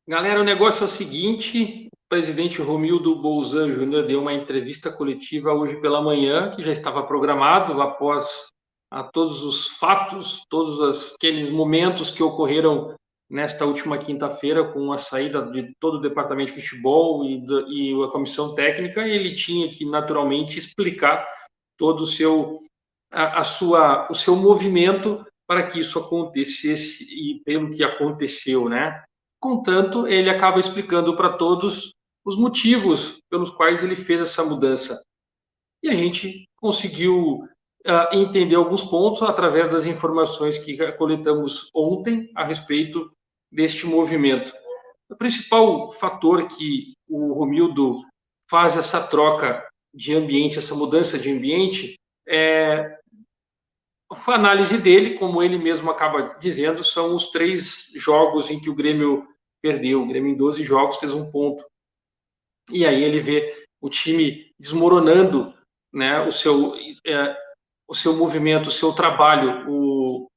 Galera, o negócio é o seguinte: o presidente Romildo Bolzan Júnior deu uma entrevista coletiva hoje pela manhã, que já estava programado após todos os fatos, todos aqueles momentos que ocorreram nesta última quinta-feira, com a saída de todo o departamento de futebol e a comissão técnica. Ele tinha que naturalmente explicar todo o seu movimento para que isso acontecesse e pelo que aconteceu, né? Contanto, ele acaba explicando para todos os motivos pelos quais ele fez essa mudança. E a gente conseguiu entender alguns pontos através das informações que coletamos ontem a respeito deste movimento. O principal fator que o Romildo faz essa troca de ambiente, essa mudança de ambiente, é a análise dele, como ele mesmo acaba dizendo, são os 3 jogos em que o Grêmio perdeu. O Grêmio, em 12 jogos, fez 1 ponto. E aí ele vê o time desmoronando, né, o seu movimento, o seu trabalho,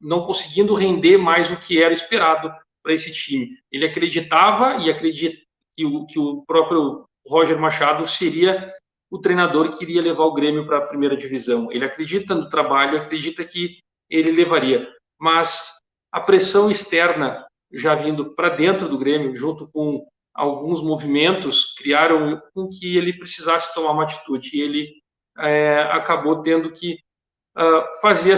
não conseguindo render mais o que era esperado para esse time. Ele acreditava e acredita que o próprio Roger Machado seria o treinador que iria levar o Grêmio para a primeira divisão. Ele acredita no trabalho, acredita que ele levaria. Mas a pressão externa já vindo para dentro do Grêmio, junto com alguns movimentos, criaram com que ele precisasse tomar uma atitude. E ele acabou tendo que fazer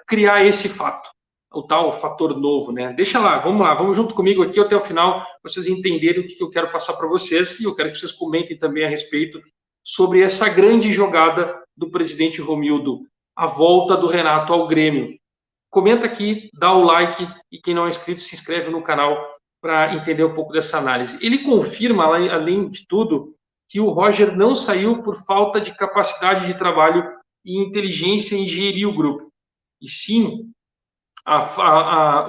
criar esse fato, o tal fator novo, né? Deixa lá, vamos junto comigo aqui até o final, para vocês entenderem o que eu quero passar para vocês, e eu quero que vocês comentem também a respeito sobre essa grande jogada do presidente Romildo, a volta do Renato ao Grêmio. Comenta aqui, dá o like, e quem não é inscrito, se inscreve no canal para entender um pouco dessa análise. Ele confirma, além de tudo, que o Roger não saiu por falta de capacidade de trabalho e inteligência em gerir o grupo, e sim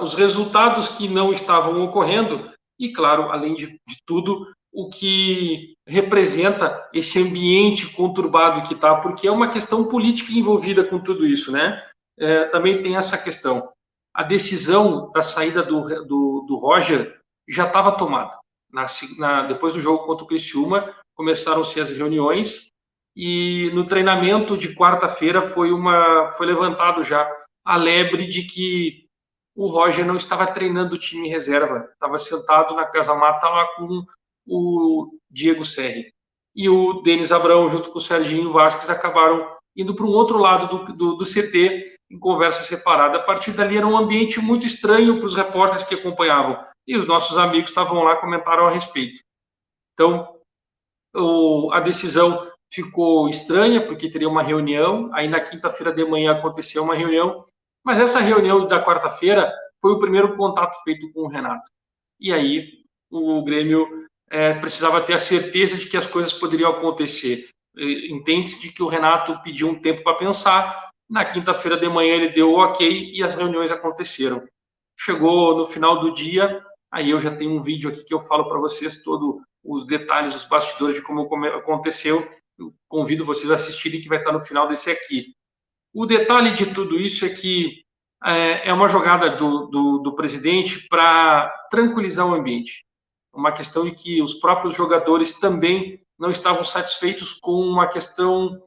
os resultados que não estavam ocorrendo e, claro, além de tudo, o que representa esse ambiente conturbado que está, porque é uma questão política envolvida com tudo isso, né? Também tem essa questão. A decisão da saída do Roger já estava tomada. Depois do jogo contra o Criciúma, começaram-se as reuniões e no treinamento de quarta-feira foi levantado já a lebre de que o Roger não estava treinando o time em reserva, estava sentado na casa-mata lá com o Diego Serri. E o Denis Abrão, junto com o Serginho Vasquez, acabaram indo para um outro lado do CT, em conversa separada. A partir dali era um ambiente muito estranho para os repórteres que acompanhavam. E os nossos amigos estavam lá, comentaram a respeito. Então, a decisão ficou estranha, porque teria uma reunião, aí na quinta-feira de manhã aconteceu uma reunião, mas essa reunião da quarta-feira foi o primeiro contato feito com o Renato. E aí o Grêmio precisava ter a certeza de que as coisas poderiam acontecer. Entende-se de que o Renato pediu um tempo para pensar, na quinta-feira de manhã ele deu o ok e as reuniões aconteceram. Chegou no final do dia, aí eu já tenho um vídeo aqui que eu falo para vocês todos os detalhes, os bastidores de como aconteceu. Eu convido vocês a assistirem, que vai estar no final desse aqui. O detalhe de tudo isso é que é uma jogada do presidente para tranquilizar o ambiente. Uma questão de que os próprios jogadores também não estavam satisfeitos com uma questão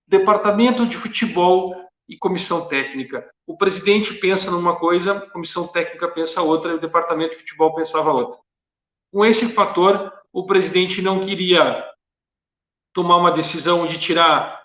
departamento de futebol e comissão técnica. O presidente pensa numa coisa, a comissão técnica pensa outra e o departamento de futebol pensava outra. Com esse fator, o presidente não queria tomar uma decisão de tirar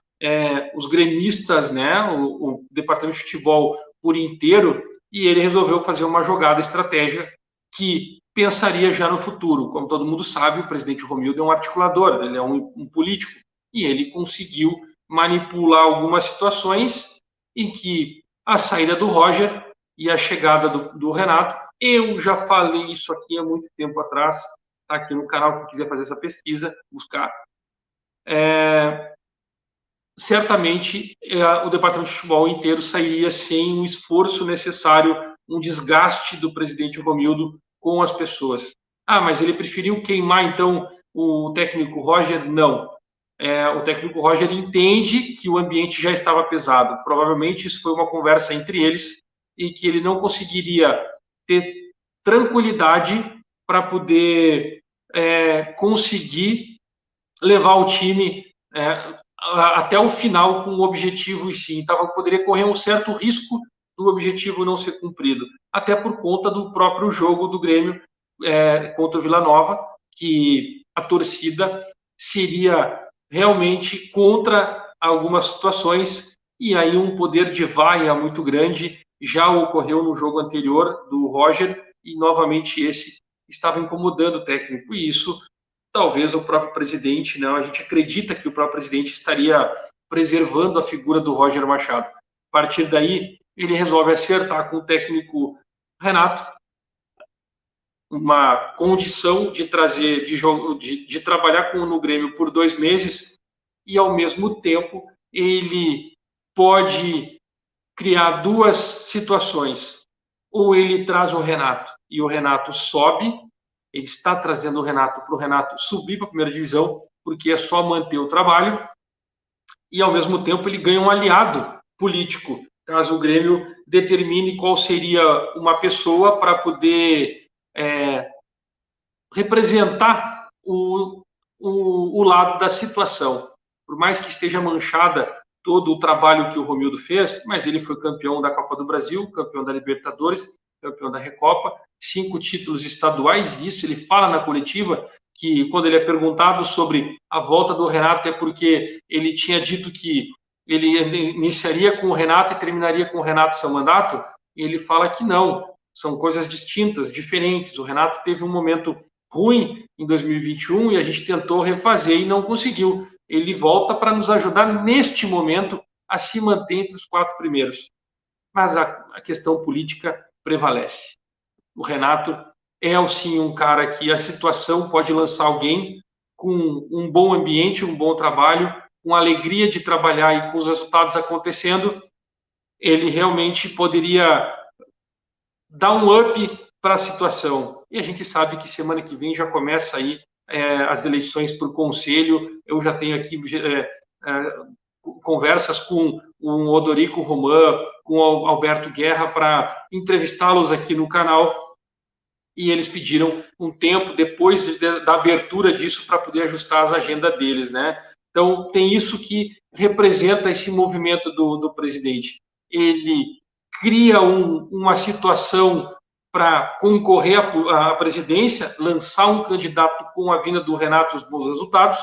os gremistas, né, o departamento de futebol por inteiro, e ele resolveu fazer uma jogada estratégia que pensaria já no futuro. Como todo mundo sabe, o presidente Romildo é um articulador, ele é um político, e ele conseguiu manipular algumas situações em que a saída do Roger e a chegada do Renato, eu já falei isso aqui há muito tempo atrás, está aqui no canal, quem quiser fazer essa pesquisa, buscar. Certamente o departamento de futebol inteiro sairia sem um esforço necessário, um desgaste do presidente Romildo com as pessoas. Ah, mas ele preferiu queimar, então, o técnico Roger? Não. O técnico Roger entende que o ambiente já estava pesado. Provavelmente isso foi uma conversa entre eles e que ele não conseguiria ter tranquilidade para poder conseguir levar o time até o final com o objetivo, e sim, poderia correr um certo risco do objetivo não ser cumprido, até por conta do próprio jogo do Grêmio contra o Vila Nova, que a torcida seria realmente contra algumas situações, e aí um poder de vaia muito grande já ocorreu no jogo anterior do Roger, e novamente esse estava incomodando o técnico, e isso talvez o próprio presidente, não, a gente acredita que o próprio presidente estaria preservando a figura do Roger Machado. A partir daí, ele resolve acertar com o técnico Renato uma condição de trazer, de trabalhar no Grêmio por 2 meses, e ao mesmo tempo ele pode criar duas situações. Ou ele traz o Renato e o Renato sobe, ele está trazendo o Renato para o Renato subir para a primeira divisão, porque é só manter o trabalho, e ao mesmo tempo ele ganha um aliado político, caso o Grêmio determine qual seria uma pessoa para poder representar o lado da situação. Por mais que esteja manchada todo o trabalho que o Romildo fez, mas ele foi campeão da Copa do Brasil, campeão da Libertadores, campeão da Recopa, 5 títulos estaduais, e isso ele fala na coletiva, que quando ele é perguntado sobre a volta do Renato é porque ele tinha dito que ele iniciaria com o Renato e terminaria com o Renato seu mandato, e ele fala que não, são coisas distintas, diferentes. O Renato teve um momento ruim em 2021 e a gente tentou refazer e não conseguiu. Ele volta para nos ajudar neste momento a se manter entre os 4 primeiros. Mas a questão política prevalece. O Renato é, sim, um cara que a situação pode lançar alguém com um bom ambiente, um bom trabalho, com alegria de trabalhar e com os resultados acontecendo, ele realmente poderia dar um up para a situação. E a gente sabe que semana que vem já começa aí as eleições para o Conselho. Eu já tenho aqui conversas com o Odorico Roman, com o Alberto Guerra, para entrevistá-los aqui no canal, e eles pediram um tempo depois da abertura disso para poder ajustar as agendas deles, né? Então, tem isso que representa esse movimento do presidente. Ele cria uma situação para concorrer à presidência, lançar um candidato com a vinda do Renato os bons resultados,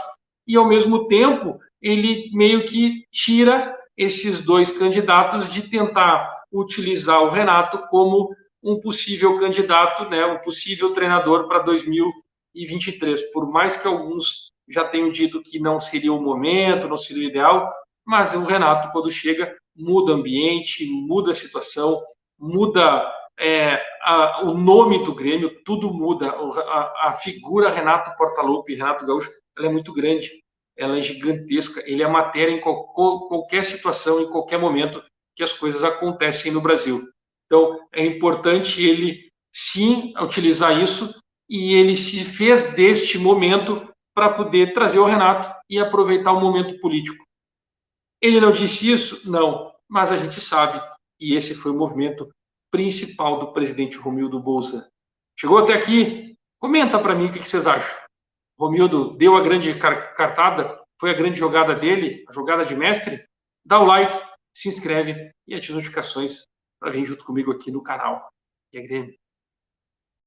e, ao mesmo tempo, ele meio que tira esses 2 candidatos de tentar utilizar o Renato como um possível candidato, né, um possível treinador para 2023. Por mais que alguns já tenham dito que não seria o momento, não seria o ideal, mas o Renato, quando chega, muda o ambiente, muda a situação, muda o nome do Grêmio, tudo muda. A figura Renato Portaluppi, Renato Gaúcho, ela é muito grande, ela é gigantesca, ele é matéria em qualquer situação, em qualquer momento que as coisas acontecem no Brasil. Então, é importante ele, sim, utilizar isso, e ele se fez deste momento para poder trazer o Renato e aproveitar o momento político. Ele não disse isso? Não, mas a gente sabe que esse foi o movimento principal do presidente Romildo Bolzan. Chegou até aqui? Comenta para mim o que vocês acham. Romildo deu a grande cartada? Foi a grande jogada dele? A jogada de mestre? Dá o like, se inscreve e ativa as notificações para vir junto comigo aqui no canal. E é Grêmio.